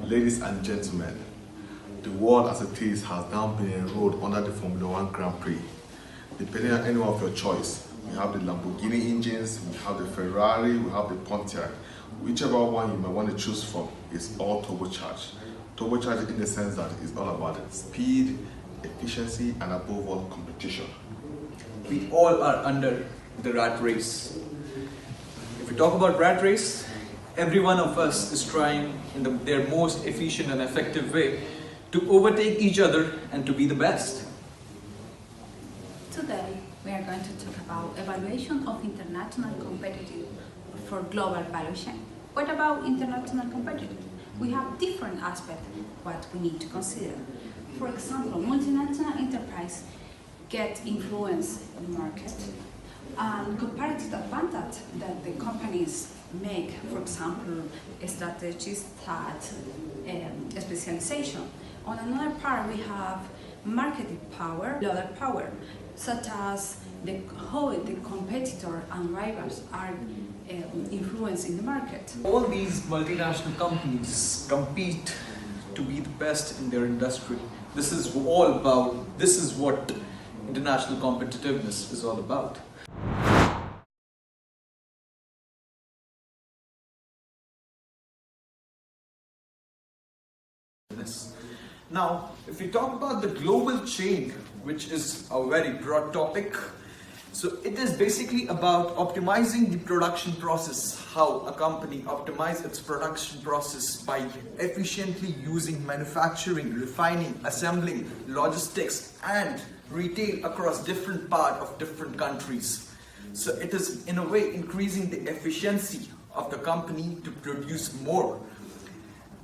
Ladies and gentlemen, the world as it is has now been enrolled under the Formula One Grand Prix. Depending on any of your choice, we have the Lamborghini engines, we have the Ferrari, we have the Pontiac. Whichever one you might want to choose from is all turbocharged. Turbocharged in the sense that it's all about speed, efficiency, and above all, competition. We all are under the rat race. If we talk about rat race, every one of us is trying in their most efficient and effective way to overtake each other and to be the best. Today, we are going to talk about evaluation of international competitive for global value chain. What about international competitive? We have different aspects what we need to consider. For example, multinational enterprise get influence in the market and comparative advantage that the companies make, for example, strategies that specialization. On another part, we have marketing power, other power, such as how the competitor and rivals are influencing the market. All these multinational companies compete to be the best in their industry. This is what international competitiveness is all about. Now, if we talk about the global chain, which is a very broad topic, so it is basically about optimizing the production process, how a company optimizes its production process by efficiently using manufacturing, refining, assembling, logistics, and retail across different parts of different countries. So it is in a way increasing the efficiency of the company to produce more.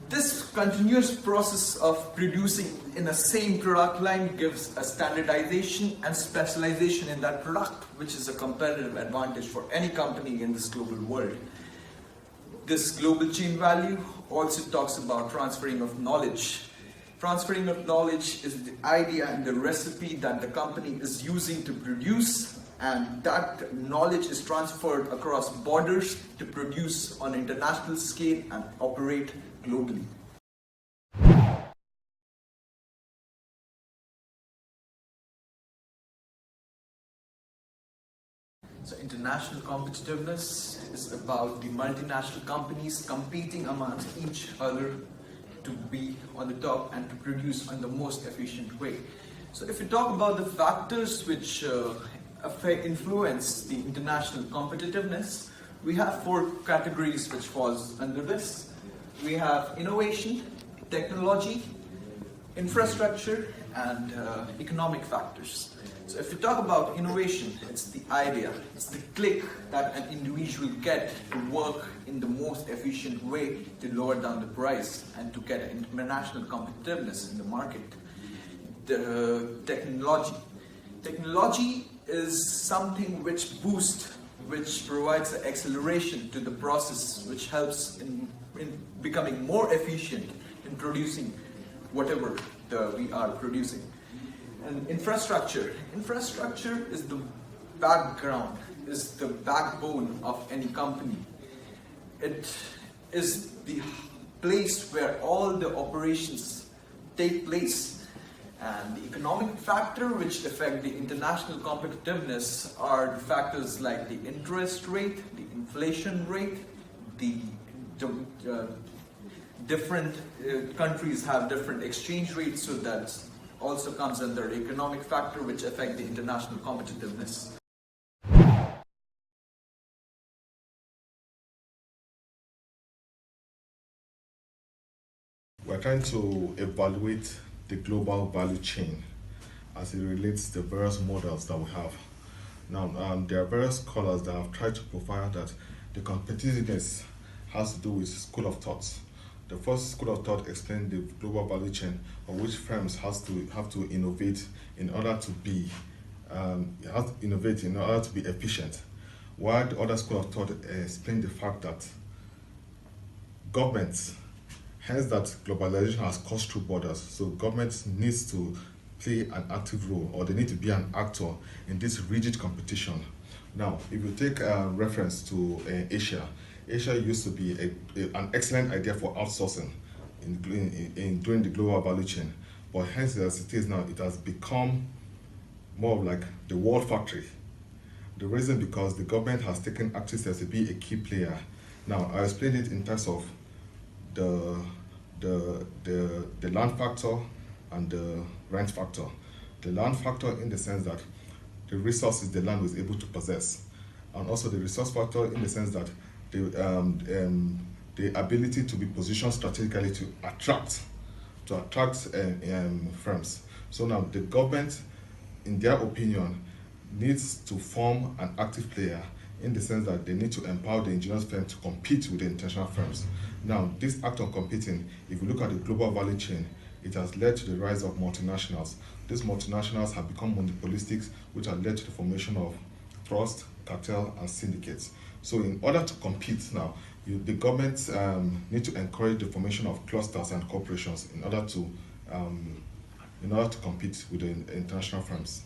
This continuous process of producing in the same product line gives a standardization and specialization in that product, which is a competitive advantage for any company in this global world. This global chain value also talks about transferring of knowledge. Transferring of knowledge is the idea and the recipe that the company is using to produce, and that knowledge is transferred across borders to produce on international scale and operate globally. So international competitiveness is about the multinational companies competing amongst each other to be on the top and to produce in the most efficient way. So if we talk about the factors which influence the international competitiveness, we have 4 categories which falls under this. We have innovation, technology, infrastructure, and economic factors. So if you talk about innovation, it's the idea, it's the click that an individual get to work in the most efficient way to lower down the price and to get international competitiveness in the market. The technology. Technology is something which boosts, which provides an acceleration to the process, which helps in becoming more efficient in producing whatever we are producing. And infrastructure. Infrastructure is the background, is the backbone of any company. It is the place where all the operations take place. And the economic factor which affect the international competitiveness are the factors like the interest rate, the inflation rate, the different countries have different exchange rates, so that also comes under the economic factor which affect the international competitiveness. We're trying to evaluate the global value chain as it relates to the various models that we have. Now, there are various scholars that have tried to provide that the competitiveness has to do with school of thoughts. The first school of thought explained the global value chain, of which firms have to innovate in order to be efficient. While the other school of thought explained the fact that governments, hence that globalization has crossed through borders, so government needs to play an active role, or they need to be an actor in this rigid competition. Now, if you take reference to Asia, Asia used to be an excellent idea for outsourcing during the global value chain, but hence as it is now, it has become more of like the world factory. The reason because the government has taken active steps to be a key player. Now, I explained it in terms of the land factor and the rent factor. The land factor in the sense that the resources the land was able to possess, and also the resource factor in the sense that the ability to be positioned strategically to attract firms. So now the government, in their opinion, needs to form an active player in the sense that they need to empower the indigenous firm to compete with the international firms. Now, this act of competing, if you look at the global value chain, it has led to the rise of multinationals. These multinationals have become monopolistic, which has led to the formation of trust, cartel, and syndicates. So in order to compete now, the government need to encourage the formation of clusters and corporations in order to compete with the international firms.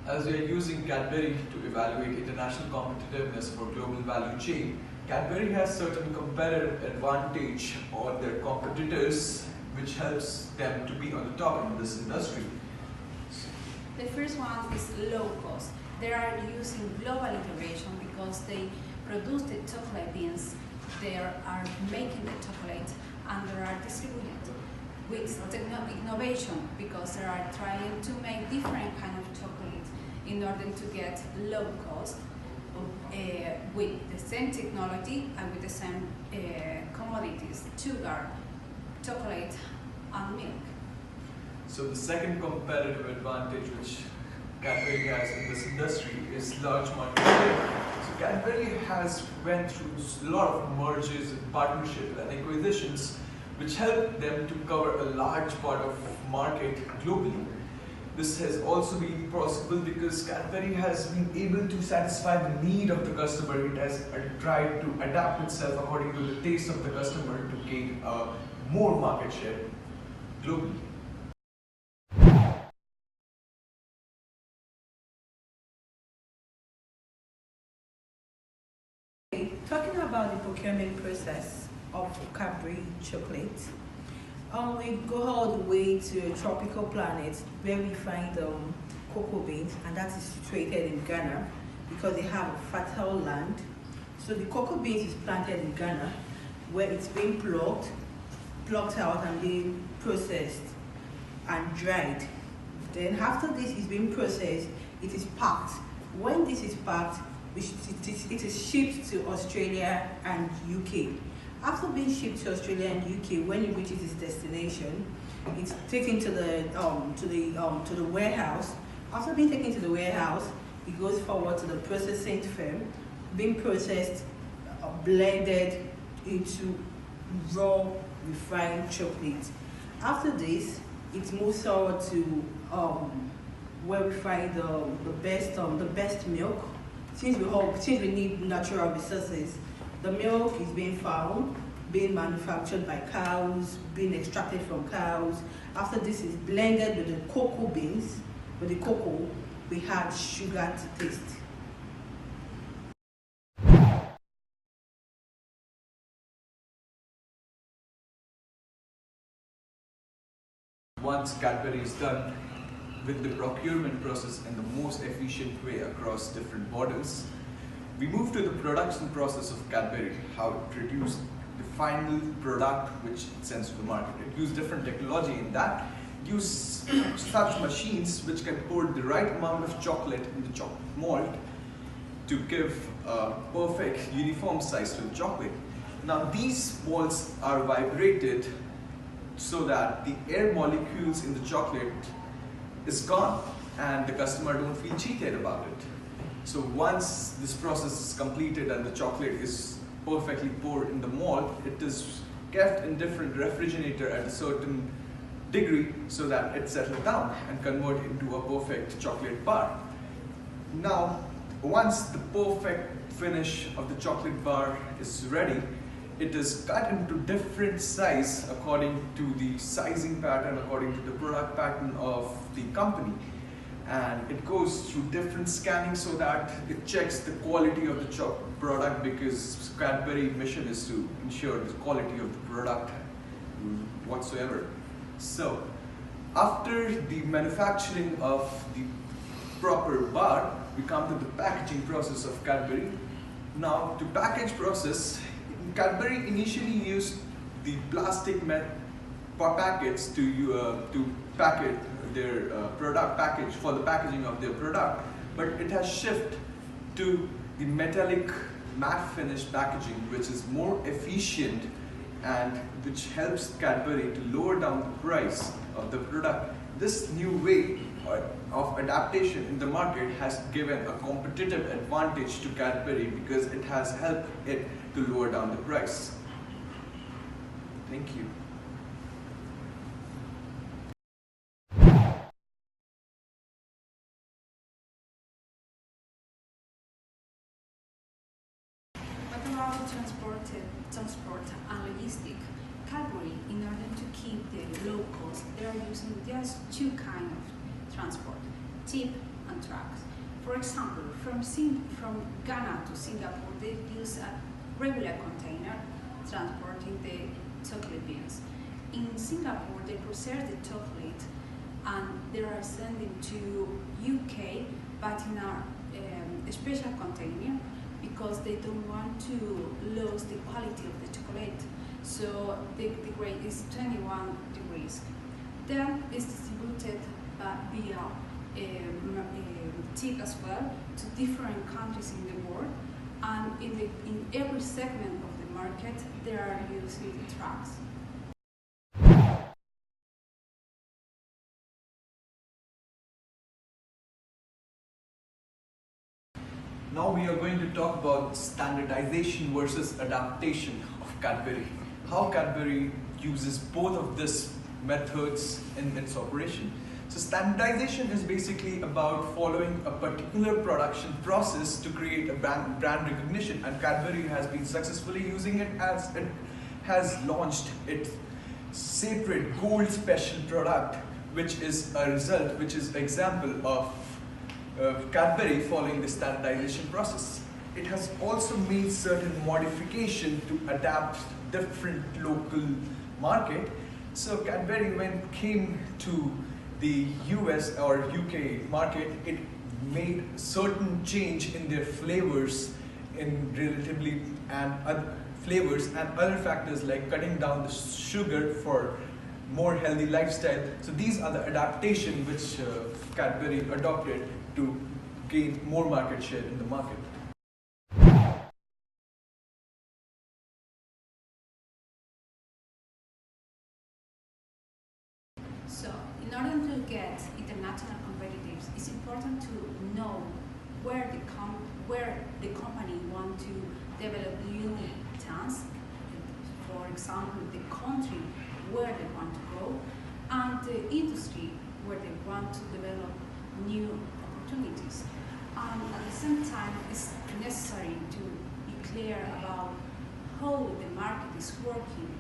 As we are using Cadbury to evaluate international competitiveness for global value chain, Cadbury has certain competitive advantage on their competitors, which helps them to be on the top in this industry. The first one is low cost. They are using global integration because they produce the chocolate beans, they are making the chocolate, and they are distributing it. With innovation, because they are trying to make different kind of chocolate in order to get low cost with the same technology and with the same commodities, sugar, chocolate, and milk. So the second competitive advantage which Cadbury has in this industry is large market share. So Cadbury has went through a lot of mergers and partnerships and acquisitions which help them to cover a large part of market globally. This has also been possible because Cadbury has been able to satisfy the need of the customer. It has tried to adapt itself according to the taste of the customer to gain more market share globally. Talking about the procurement process of Cadbury chocolate, we go all the way to a tropical planet where we find cocoa beans, and that is situated in Ghana because they have a fertile land. So the cocoa beans is planted in Ghana where it's being plucked out and being processed and dried. Then after this is being processed, it is packed. When this is packed, it is shipped to Australia and UK. After being shipped to Australia and UK, when it reaches its destination, it's taken to the warehouse. After being taken to the warehouse, it goes forward to the processing firm, being processed, blended into raw refined chocolate. After this, it moves forward to where we find the best milk. Since we need natural resources, the milk is being found, being manufactured by cows, being extracted from cows. After this is blended with the cocoa beans, with the cocoa, we add sugar to taste. Once Cadbury is done with the procurement process in the most efficient way across different borders, we move to the production process of Cadbury, how it produced the final product which it sends to the market. It used different technology in that. It used such machines which can pour the right amount of chocolate in the chocolate malt to give a perfect uniform size to the chocolate. Now these malts are vibrated so that the air molecules in the chocolate is gone and the customer don't feel cheated about it. So once this process is completed and the chocolate is perfectly poured in the malt, it is kept in different refrigerator at a certain degree so that it settles down and convert into a perfect chocolate bar. Now, once the perfect finish of the chocolate bar is ready, it is cut into different size according to the sizing pattern, according to the product pattern of the company. And it goes through different scanning so that it checks the quality of the product, because Cadbury mission is to ensure the quality of the product whatsoever. So after the manufacturing of the proper bar, we come to the packaging process of Cadbury. Now, to package process, Cadbury initially used the plastic packets to package their product package for the packaging of their product, but it has shifted to the metallic matte finish packaging, which is more efficient and which helps Cadbury to lower down the price of the product. This new way of adaptation in the market has given a competitive advantage to Cadbury, because it has helped it to lower down the price. Thank you. What about transport and logistics? Cadbury, in order to keep the low cost, they are using just two kinds of transport, tip and trucks. For example, from Ghana to Singapore, they use a regular container transporting the chocolate beans. In Singapore, they process the chocolate and they are sending to UK, but in a special container, because they don't want to lose the quality of the chocolate. So the grade is 21 degrees. Then it's distributed via tip as well to different countries in the world, and in every segment of the market they are using trucks. Now we are going to talk about standardization versus adaptation of Cadbury. How Cadbury uses both of these methods in its operation. So standardization is basically about following a particular production process to create a brand recognition, and Cadbury has been successfully using it, as it has launched its sacred gold special product, which is a result, which is example of Cadbury following the standardization process. It has also made certain modification to adapt different local market. So Cadbury, when it came to the US or UK market, it made certain change in their flavors and other factors like cutting down the sugar for more healthy lifestyle. So these are the adaptation which Cadbury adopted to gain more market share in the market. So, in order to get international competitiveness, it's important to know where the company want to develop new tasks. For example, the country where they want to go, and the industry where they want to develop new opportunities. At the same time, it's necessary to be clear about how the market is working,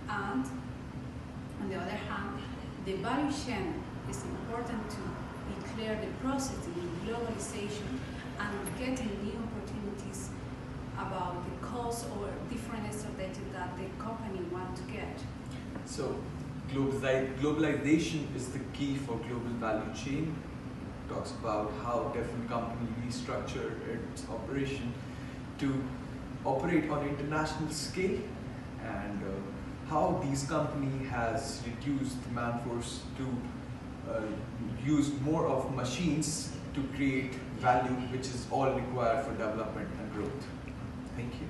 and on the other hand, the value chain is important to be clear the process in globalization and getting new opportunities about the cost or different strategy that the company want to get. So globalization is the key for global value chain. It talks about how different companies restructure its operation to operate on international scale, and how these company has reduced manforce to use more of machines to create value, which is all required for development and growth. Thank you.